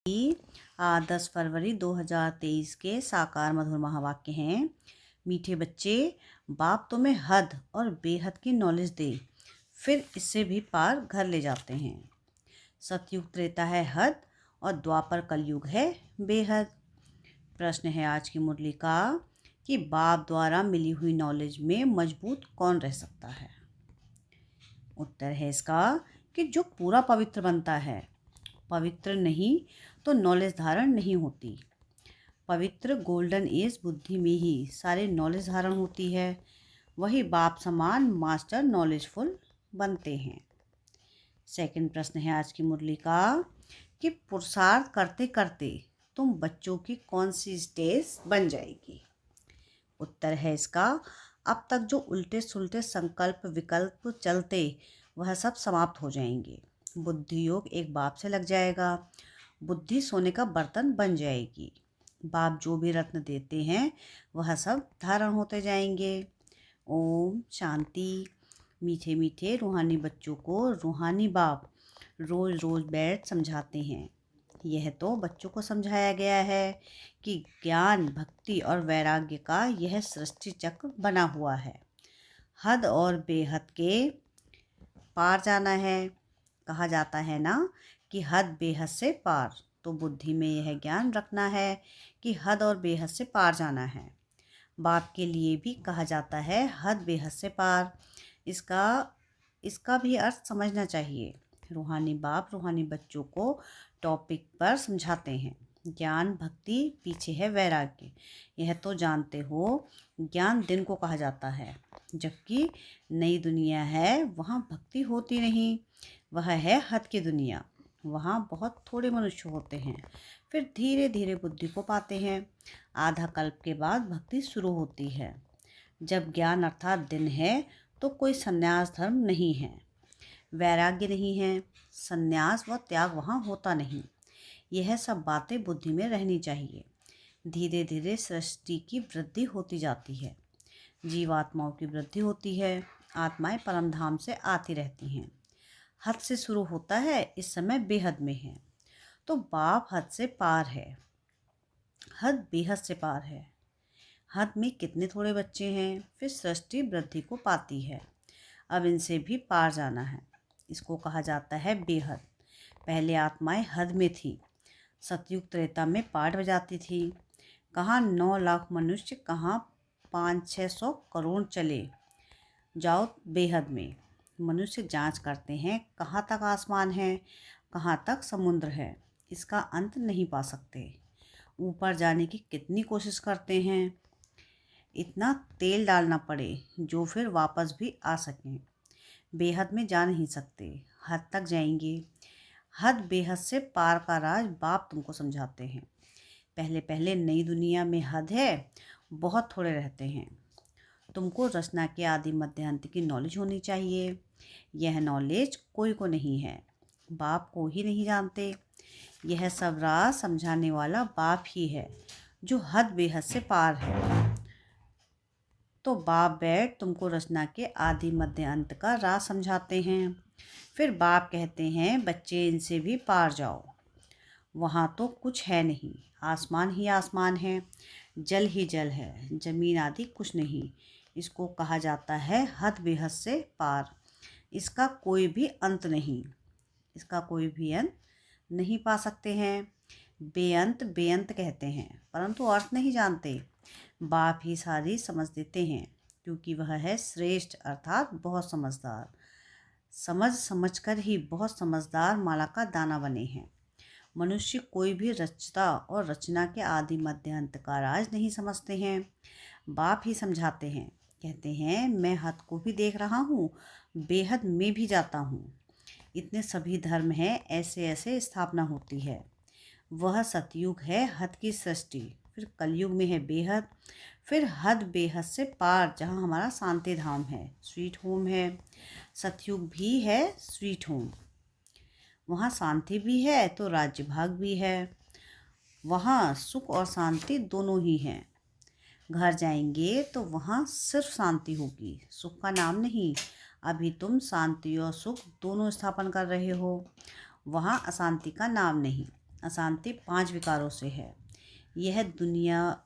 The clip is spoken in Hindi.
की 10 फरवरी 2023 के साकार मधुर महावाक्य हैं। मीठे बच्चे, बाप तुम्हें हद और बेहद की नॉलेज दे, फिर इससे भी पार घर ले जाते हैं। सतयुग त्रेता है हद और द्वापर कलयुग है बेहद। प्रश्न है आज की मुरली का कि बाप द्वारा मिली हुई नॉलेज में मजबूत कौन रह सकता है। उत्तर है इसका कि जो पूरा पवित्र बनता है। पवित्र नहीं तो नॉलेज धारण नहीं होती। पवित्र गोल्डन एज बुद्धि में ही सारे नॉलेज धारण होती है। वही बाप समान मास्टर नॉलेजफुल बनते हैं। सेकंड प्रश्न है आज की मुरली का कि पुरुषार्थ करते करते तुम बच्चों की कौन सी स्टेज बन जाएगी। उत्तर है इसका अब तक जो उल्टे सुलटे संकल्प विकल्प चलते वह सब समाप्त हो जाएंगे। बुद्धि योग एक बाप से लग जाएगा। बुद्धि सोने का बर्तन बन जाएगी। बाप जो भी रत्न देते हैं वह सब धारण होते जाएंगे। ओम शांति। मीठे मीठे रूहानी बच्चों को रूहानी बाप रोज रोज बैठ समझाते हैं। यह तो बच्चों को समझाया गया है कि ज्ञान भक्ति और वैराग्य का यह सृष्टि चक्र बना हुआ है। हद और बेहद के पार जाना है। कहा जाता है ना कि हद बेहद से पार, तो बुद्धि में यह ज्ञान रखना है कि हद और बेहद से पार जाना है। बाप के लिए भी कहा जाता है हद बेहद से पार। इसका भी अर्थ समझना चाहिए। रूहानी बाप रूहानी बच्चों को टॉपिक पर समझाते हैं। ज्ञान भक्ति पीछे है वैराग्य। यह तो जानते हो ज्ञान दिन को कहा जाता है, जबकि नई दुनिया है वहाँ भक्ति होती नहीं। वह है हद की दुनिया। वहाँ बहुत थोड़े मनुष्य होते हैं, फिर धीरे धीरे बुद्धि को पाते हैं। आधा कल्प के बाद भक्ति शुरू होती है। जब ज्ञान अर्थात दिन है तो कोई संन्यास धर्म नहीं है, वैराग्य नहीं है, संन्यास व त्याग वहाँ होता नहीं। यह सब बातें बुद्धि में रहनी चाहिए। धीरे धीरे सृष्टि की वृद्धि होती जाती है। जीवात्माओं की वृद्धि होती है। आत्माएं परम धाम से आती रहती हैं। हद से शुरू होता है, इस समय बेहद में है। तो बाप हद से पार है, हद बेहद से पार है। हद में कितने थोड़े बच्चे हैं, फिर सृष्टि वृद्धि को पाती है। अब इनसे भी पार जाना है। इसको कहा जाता है बेहद। पहले आत्माएं हद में थी। सतयुग त्रेता में पाठ बजाती थी। कहाँ 9 लाख मनुष्य, कहाँ 500-600 करोड़ चले जाओ बेहद में। मनुष्य जांच करते हैं कहाँ तक आसमान है, कहाँ तक समुद्र है। इसका अंत नहीं पा सकते। ऊपर जाने की कितनी कोशिश करते हैं, इतना तेल डालना पड़े जो फिर वापस भी आ सकें। बेहद में जा नहीं सकते, हद तक जाएंगे। हद बेहद से पार का राज बाप तुमको समझाते हैं। पहले पहले नई दुनिया में हद है, बहुत थोड़े रहते हैं। तुमको रचना के आदि मध्य अंत की नॉलेज होनी चाहिए। यह नॉलेज कोई को नहीं है, बाप को ही नहीं जानते। यह सब राज समझाने वाला बाप ही है जो हद बेहद से पार है। तो बाप बैठ तुमको रचना के आदि मध्य अंत का राज समझाते हैं। फिर बाप कहते हैं बच्चे इनसे भी पार जाओ। वहाँ तो कुछ है नहीं, आसमान ही आसमान है, जल ही जल है, जमीन आदि कुछ नहीं। इसको कहा जाता है हद बेहद से पार। इसका कोई भी अंत नहीं, इसका कोई भी अंत नहीं पा सकते हैं। बेअंत बेअंत कहते हैं, परंतु अर्थ नहीं जानते। बाप ही सारी समझ देते हैं, क्योंकि वह है श्रेष्ठ अर्थात बहुत समझदार। समझ समझकर ही बहुत समझदार माला का दाना बने हैं। मनुष्य कोई भी रचता और रचना के आदि मध्य अंत का राज नहीं समझते हैं। बाप ही समझाते हैं। कहते हैं मैं हद को भी देख रहा हूँ, बेहद में भी जाता हूँ। इतने सभी धर्म हैं, ऐसे ऐसे स्थापना होती है। वह सतयुग है हद की सृष्टि, फिर कलयुग में है बेहद, फिर हद बेहद से पार जहाँ हमारा शांति धाम है, स्वीट होम है। सतयुग भी है स्वीट होम। वहाँ शांति भी है तो राज्य भाग भी है। वहाँ सुख और शांति दोनों ही हैं। घर जाएंगे तो वहाँ सिर्फ शांति होगी, सुख का नाम नहीं। अभी तुम शांति और सुख दोनों स्थापन कर रहे हो। वहाँ अशांति का नाम नहीं। अशांति 5 विकारों से है। यह दुनिया